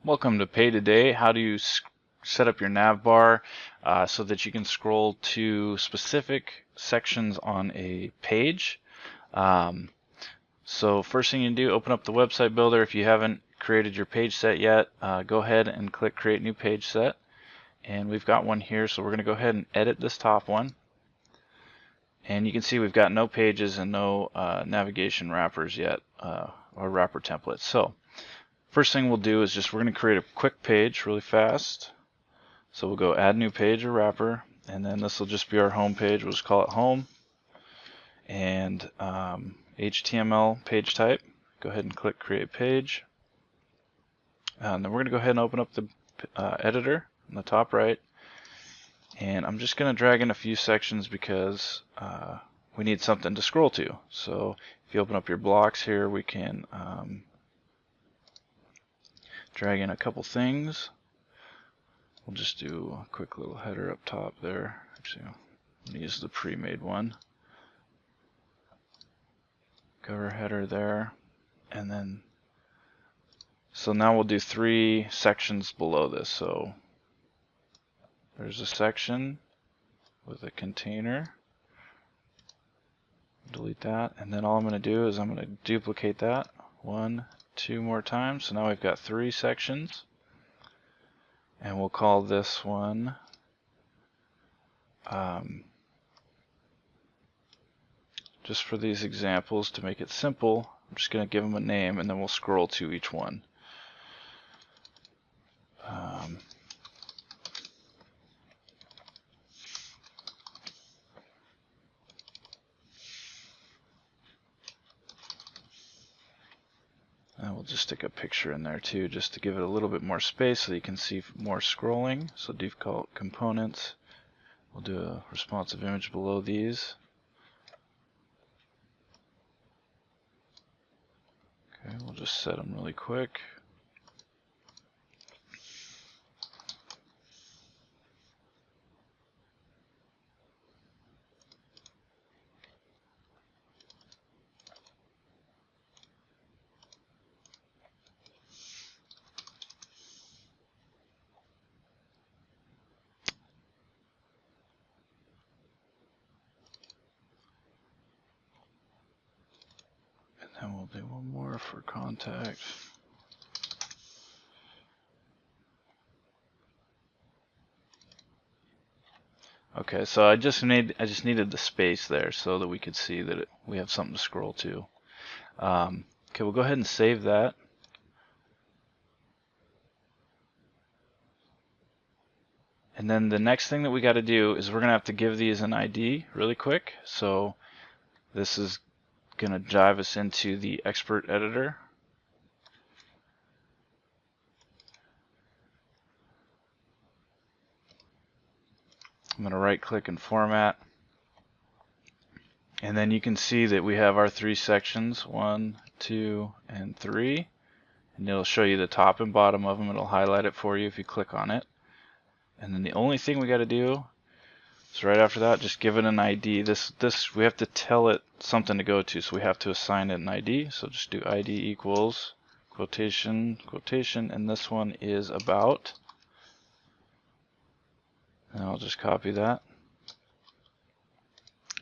Welcome to PaidToday. How do you set up your nav bar so that you can scroll to specific sections on a page? So first thing you do, open up the website builder. If you haven't created your page set yet, go ahead and click Create New Page Set. And we've got one here, so we're going to go ahead and edit this top one. And you can see we've got no pages and no navigation wrappers yet, or wrapper templates. So first thing we'll do is we're going to create a quick page really fast. So we'll go add new page or wrapper, and then this will just be our home page. We'll just call it home, and HTML page type. Go ahead and click create page. And then we're going to go ahead and open up the editor in the top right. And I'm just going to drag in a few sections because we need something to scroll to. So if you open up your blocks here, we can drag in a couple things. We'll just do a quick little header up top there. Actually, I'm going to use the pre-made one. Cover header there. And then, so now we'll do 3 sections below this. So there's a section with a container. Delete that. And then all I'm going to do is I'm going to duplicate that 1, 2 more times. So now we've got 3 sections. And we'll call this one just for these examples to make it simple, I'm just going to give them a name and then we'll scroll to each one. And we'll just stick a picture in there too, just to give it a little bit more space so you can see more scrolling. So default components. We'll do a responsive image below these. Okay, we'll just set them really quick. And we'll do one more for contact. Okay, so I just needed the space there so that we could see that we have something to scroll to. Okay, we'll go ahead and save that. And then the next thing that we got to do is we're going to have to give these an ID really quick. So this is going to drive us into the expert editor. I'm going to right click and format. And then you can see that we have our 3 sections, 1, 2, and 3. And it'll show you the top and bottom of them. It'll highlight it for you if you click on it. And then the only thing we got to do is right after that, just give it an ID. This we have to tell it something to go to, so we have to assign it an ID. So just do ID equals quotation, quotation, and this one is about. And I'll just copy that.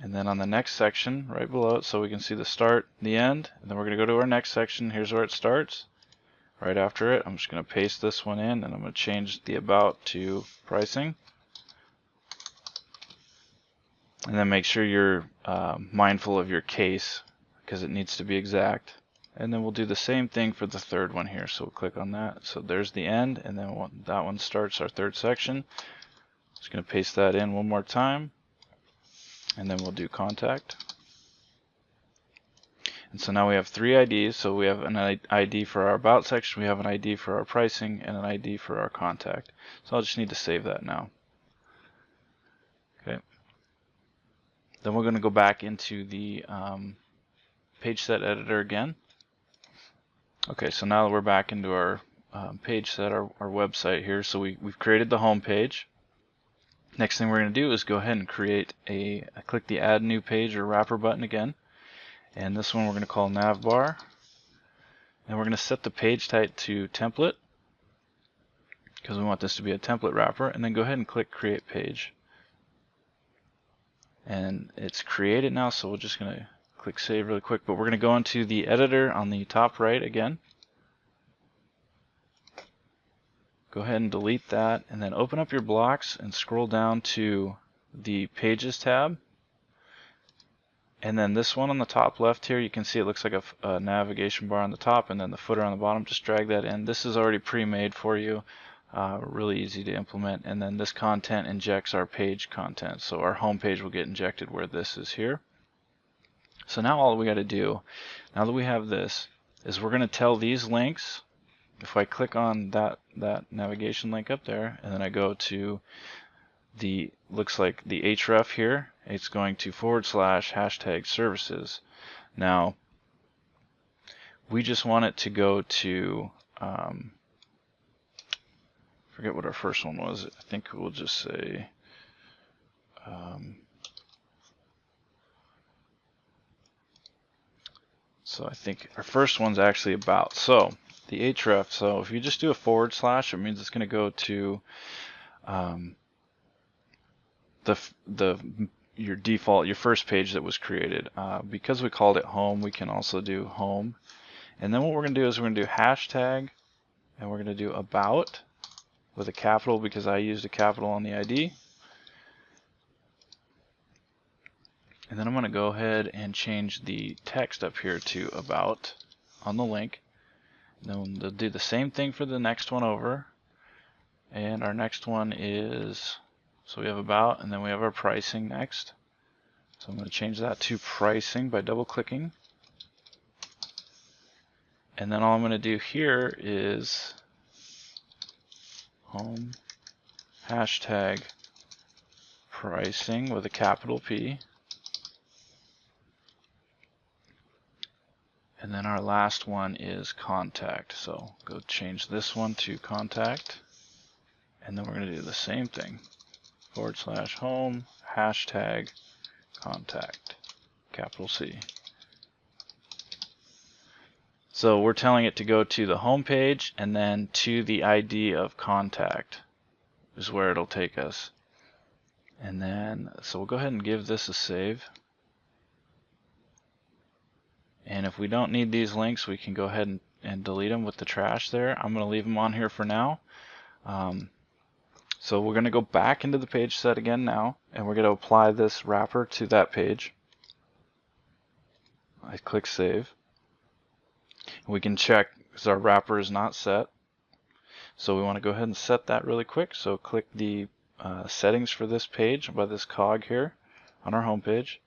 And then on the next section, right below it, so we can see the start, the end, and then we're going to go to our next section. Here's where it starts. Right after it, I'm just going to paste this one in, and I'm going to change the about to pricing. And then make sure you're mindful of your case, because it needs to be exact. And then we'll do the same thing for the third one here. So we'll click on that. So there's the end, and then that one starts our third section. Just going to paste that in one more time, and then we'll do contact. And so now we have 3 IDs. So we have an ID for our about section, we have an ID for our pricing, and an ID for our contact. So I'll just need to save that now. Okay. Then we're going to go back into the page set editor again. Okay, so now that we're back into our page set, our website here. So we've created the home page. Next thing we're going to do is go ahead and create click the add new page or wrapper button again. And this one we're going to call navbar. And we're going to set the page type to template. because we want this to be a template wrapper, and then go ahead and click Create Page. And it's created now, so we're just going to click Save really quick, but we're going to go into the editor on the top right again. Go ahead and delete that, and then open up your blocks and scroll down to the Pages tab. And then this one on the top left here, you can see it looks like a navigation bar on the top and then the footer on the bottom. Just drag that in. This is already pre-made for you, really easy to implement. And then this content injects our page content. So our home page will get injected where this is here. So now all we got to do, now that we have this, is we're going to tell these links. If I click on that navigation link up there, and then I go to the, looks like the href here, it's going to / hashtag services. Now we just want it to go to forget what our first one was. I think we'll just say so I think our first one's actually about. So the href, so if you just do a / it means it's going to go to your default, your first page that was created. Because we called it home, we can also do home. And then what we're going to do is we're going to do hashtag, and we're going to do about with a capital because I used a capital on the ID. And then I'm going to go ahead and change the text up here to about on the link. And then we'll do the same thing for the next one over. And our next one is, so we have about, and then we have our pricing next. So I'm going to change that to pricing by double clicking. And then all I'm going to do here is home hashtag pricing with a capital P. And then our last one is contact. So go change this one to contact. And then we're going to do the same thing. / home hashtag contact, capital C. So we're telling it to go to the home page and then to the ID of contact is where it'll take us. And then, so we'll go ahead and give this a save. And if we don't need these links, we can go ahead and delete them with the trash there. I'm going to leave them on here for now. So we're going to go back into the page set again now, and we're going to apply this wrapper to that page. I click Save. We can check because our wrapper is not set. So we want to go ahead and set that really quick. So click the settings for this page by this cog here on our home page.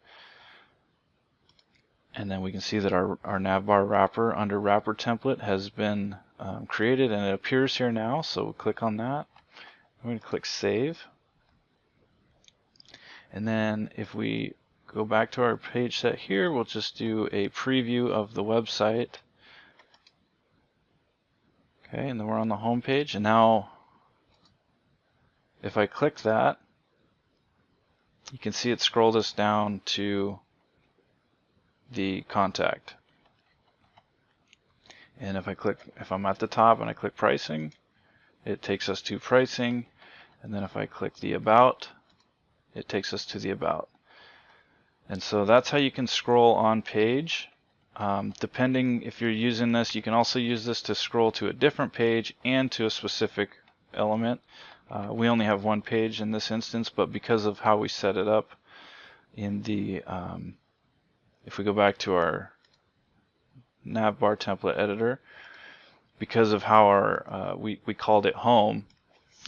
And then we can see that our navbar wrapper under wrapper template has been created, and it appears here now. So we'll click on that. I'm going to click Save. And then if we go back to our page set here, we'll just do a preview of the website. Okay, and then we're on the home page. And now if I click that, you can see it scrolled us down to the contact. And if I'm at the top and I click pricing, it takes us to pricing. And then if I click the about, it takes us to the about. And so that's how you can scroll on page. Depending if you're using this, you can also use this to scroll to a different page and to a specific element. We only have one page in this instance, but because of how we set it up in the if we go back to our navbar template editor, because of how our we called it home,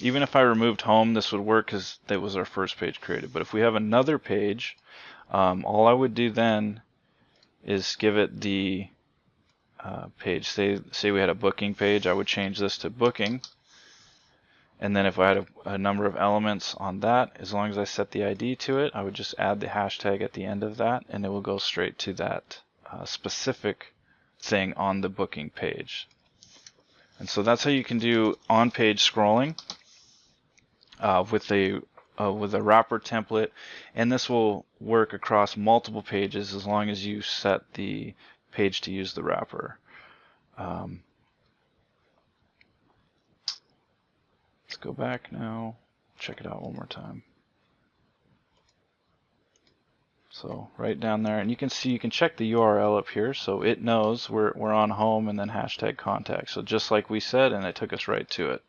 even if I removed home, this would work because that was our first page created. But if we have another page, all I would do then is give it the page. Say we had a booking page, I would change this to booking. And then if I had a number of elements on that, as long as I set the ID to it, I would just add the hashtag at the end of that, and it will go straight to that specific thing on the booking page. And so that's how you can do on-page scrolling with a wrapper template, and this will work across multiple pages as long as you set the page to use the wrapper. go back now, check it out one more time. So right down there, and you can see, you can check the URL up here, so it knows we're on home and then hashtag contact. So just like we said, and it took us right to it.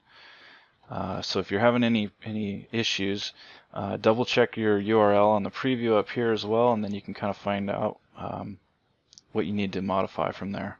So if you're having any issues, double check your URL on the preview up here as well, and then you can kind of find out what you need to modify from there.